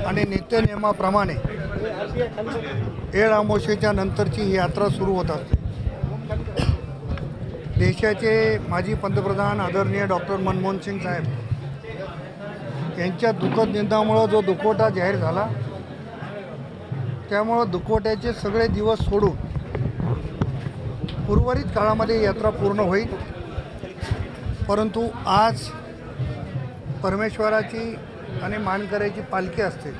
आणि नित्यनियमाप्रमाणे अमावस्येच्या नंतरची ही यात्रा सुरू होत असते। देशाचे माजी पंतप्रधान आदरणीय डॉक्टर मनमोहन सिंग साहेब यांच्या दुःखद निधनामुळे जो दुखवटा जाहीर झाला, त्यामुळे दुखवट्याचे सगळे दिवस सोडून उर्वरित काळामध्ये यात्रा पूर्ण होईल। परंतु आज परमेश्वराची आणि मानकऱ्याची पालखी असते,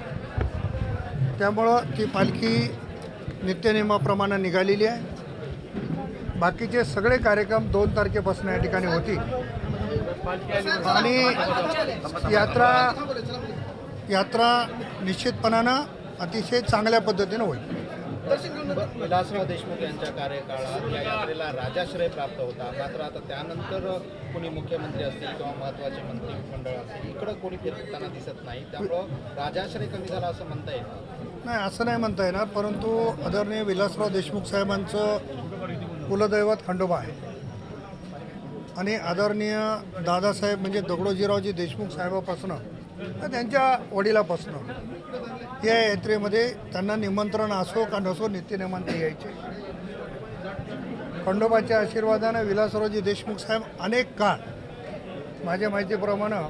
त्यामुळं ती पालखी नित्यनियमाप्रमाणे निघालेली आहे। बाकीचे सगळे कार्यक्रम 2 तारखेपासून या ठिकाणी होतील आणि यात्रा निश्चितपणानं अतिशय चांगल्या पद्धतीने होईल। विलासराव देशमुख यांच्या कार्यकाळात या यात्रेला राजाश्रय प्राप्त होता, मात्र आता त्यानंतर कोणी मुख्यमंत्री असतील किंवा महत्त्वाचे मंत्रिमंडळ असतील इकडं कोणी फिरताना दिसत नाही, त्यामुळं राजाश्रय कमी झाला असं म्हणता येईल? नाही, असं नाही म्हणता येणार, परंतु आदरणीय विलासराव देशमुख साहेबांचं कुलदैवत खंडोबा आहे आणि आदरणीय दादासाहेब म्हणजे दगडोजीरावजी देशमुख साहेबापासून त्यांच्या वडिलापासून या यात्रेमध्ये त्यांना निमंत्रण असो का नसो नित्यनियमाने यायचे। खंडोबाच्या आशीर्वादाने विलासरावजी देशमुख साहेब अनेक काळ माझ्या माहितीप्रमाणे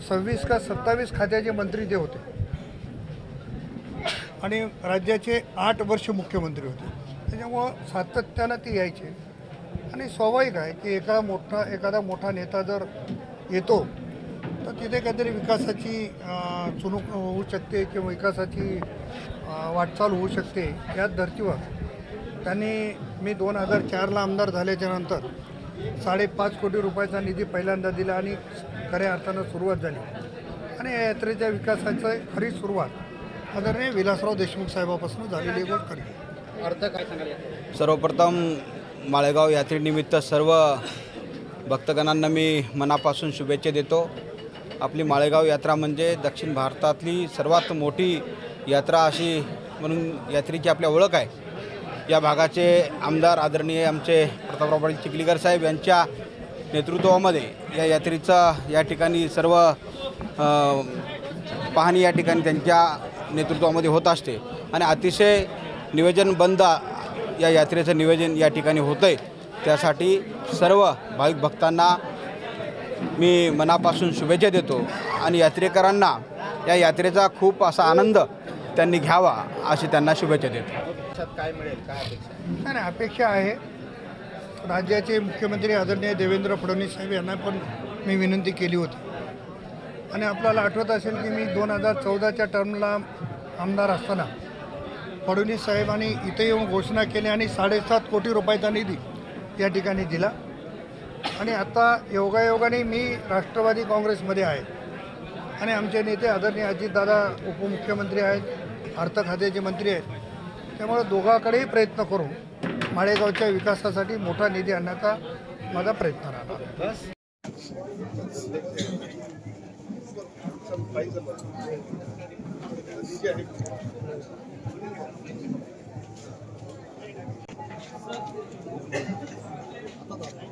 26 का 27 खात्याचे मंत्री ते होते आणि राज्याचे 8 वर्ष मुख्यमंत्री होते, त्याच्यामुळं सातत्यानं ते यायचे आणि स्वाभाविक आहे की एखादा मोठा नेता जर येतो तर तिथे काहीतरी विकासाची चुणूक होऊ शकते किंवा विकासाची वाटचाल होऊ शकते। याच धर्तीवर त्यांनी मी 2004ला आमदार झाल्याच्या नंतर 5.5 कोटी रुपयाचा निधी पहिल्यांदा दिला आणि खऱ्या अर्थानं सुरुवात झाली आणि या यात्रेच्या विकासाची खरी सुरुवात आदरणीय विलासराव देशमुख साहेबापासून झालेली गोष्ट खरी। अर्थ काय सांगाल? सर्वप्रथम माळेगाव यात्रेनिमित्त सर्व भक्तगणांना मी मनापासून शुभेच्छा देतो। आपली माळेगाव यात्रा म्हणजे दक्षिण भारतातली सर्वात मोठी यात्रा अशी म्हणून यात्रेची आपल्या ओळख आहे। या भागाचे आमदार आदरणीय आमचे प्रतापराव पाटील चिखलीकर साहेब यांच्या नेतृत्वामध्ये या यात्रेचा या ठिकाणी सर्व पाहणी या ठिकाणी त्यांच्या नेतृत्वामध्ये होत असते आणि अतिशय नियोजनबद्ध या यात्रेचं नियोजन या ठिकाणी होतं आहे। त्यासाठी सर्व भाविक भक्तांना मी मनापासून शुभेच्छा देतो आणि यात्रेकरांना या यात्रेचा खूप असा आनंद त्यांनी घ्यावा अशी त्यांना शुभेच्छा देतो। त्याच्यात काय मिळेल, काय अपेक्षा आहे? नाही, अपेक्षा आहे राज्याचे मुख्यमंत्री आदरणीय देवेंद्र फडणवीस साहेब यांना पण मी विनंती केली होती आणि आपल्याला आठवत असेल की मी 2014च्या टर्मला आमदार असताना फडणवीस साहेबांनी इथे येऊन घोषणा केली आणि 7.5 कोटी रुपयाचा निधी या ठिकाणी दिला आणि आता योगायोगाने मी राष्ट्रवादी काँग्रेसमध्ये आहे आणि आमचे नेते आदरणीय अजितदादा उपमुख्यमंत्री आहेत, अर्थ खात्याचे मंत्री आहेत, त्यामुळे दोघाकडेही प्रयत्न करून माळेगावच्या विकासासाठी मोठा निधी आणण्याचा माझा प्रयत्न राहणार।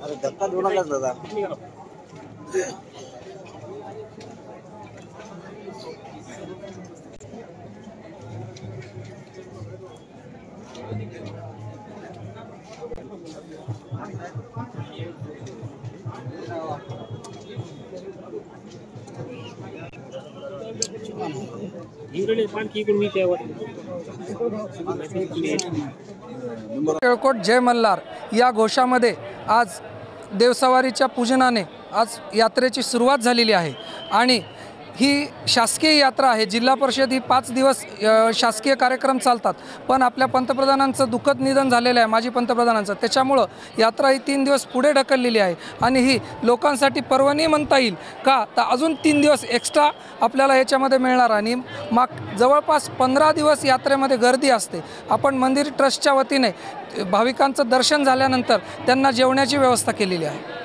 अरे धक्का देऊ नका दादा। केळकोट जय मल्हार या घोषामध्ये आज देवसवारीच्या पूजनाने आज यात्रेची सुरुवात झालेली आहे आणि ही शासकीय यात्रा आहे। जिल्हा परिषद ही 5 दिवस शासकीय कार्यक्रम चालतात, पण आपल्या पंतप्रधानांचं दुःखद निधन झालेलं आहे, माजी पंतप्रधानांचं, त्याच्यामुळं यात्रा ही 3 दिवस पुढे ढकललेली आहे आणि ही लोकांसाठी पर्वणी म्हणता येईल का, तर अजून 3 दिवस एक्स्ट्रा आपल्याला याच्यामध्ये मिळणार आणि जवळपास 15 दिवस यात्रेमध्ये गर्दी असते। आपण मंदिर ट्रस्टच्या वतीने भाविकांचं दर्शन झाल्यानंतर त्यांना जेवण्याची व्यवस्था केलेली आहे।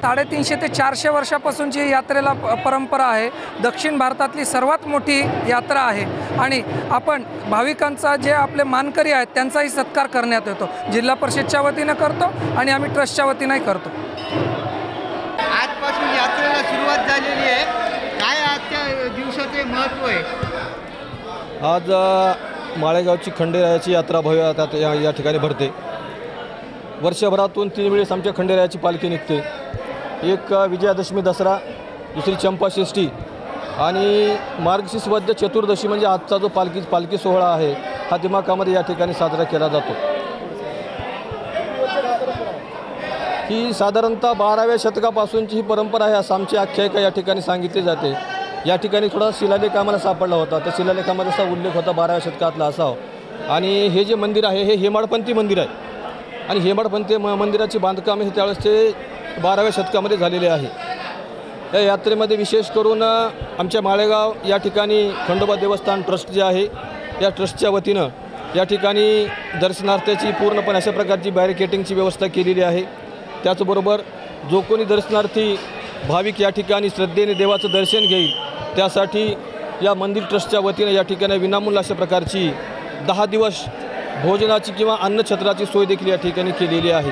350 ते 400 वर्षापासूनची यात्रेला परंपरा आहे। दक्षिण भारतातली सर्वात मोठी यात्रा आहे आणि आपण भाविकांचा जे आपले मानकरी आहेत त्यांचाही सत्कार करण्यात येतो। जिल्हा परिषदच्या वतीने करतो आणि आम्ही ट्रस्टच्या वतीनेही करतो। आजपासून यात्रेला सुरुवात झालेली आहे, काय आजच्या दिवसाचे महत्त्व आहे? आज माळेगावची खंडेरायाची यात्रा भव्य या ठिकाणी भरते। वर्षभरातून 3 वेळेस आमच्या खंडेरायाची पालखी निघते। एक विजयादशमी दसरा, दुसरी चंपाषष्ठी आणि मार्गशीर्ष वद्य चतुर्दशी म्हणजे आजचा जो पालखी सोहळा आहे हा दिमाखामध्ये या ठिकाणी साजरा केला जातो। ही साधारणतः 12व्या शतकापासूनची ही परंपरा आहे असं आमची आख्यायिका या ठिकाणी सांगितली जाते। या ठिकाणी थोडा शिलालेख आम्हाला सापडला होता, त्या शिलालेखामध्ये असा उल्लेख होता 12व्या शतकातला असावा आणि हे जे मंदिर आहे हे हेमाडपंथी मंदिर आहे आणि हेमाडपंथी मंदिराची बांधकाम हे त्यावेळेस ते 12व्या शतकामध्ये झालेले आहे। या यात्रेमध्ये विशेष करून आमच्या माळेगाव या ठिकाणी खंडोबा देवस्थान ट्रस्ट जे आहे या ट्रस्टच्या वतीनं या ठिकाणी दर्शनार्थीची पूर्णपणे अशा प्रकारची बॅरिकेटिंगची व्यवस्था केलेली आहे। त्याचबरोबर जो कोणी दर्शनार्थी भाविक या ठिकाणी श्रद्धेने देवाचं दर्शन घेईल त्यासाठी या मंदिर ट्रस्टच्या वतीनं या ठिकाणी विनामूल्य अशा प्रकारची 10 दिवस भोजनाची किंवा अन्नछत्राची सोय देखील या ठिकाणी केलेली आहे।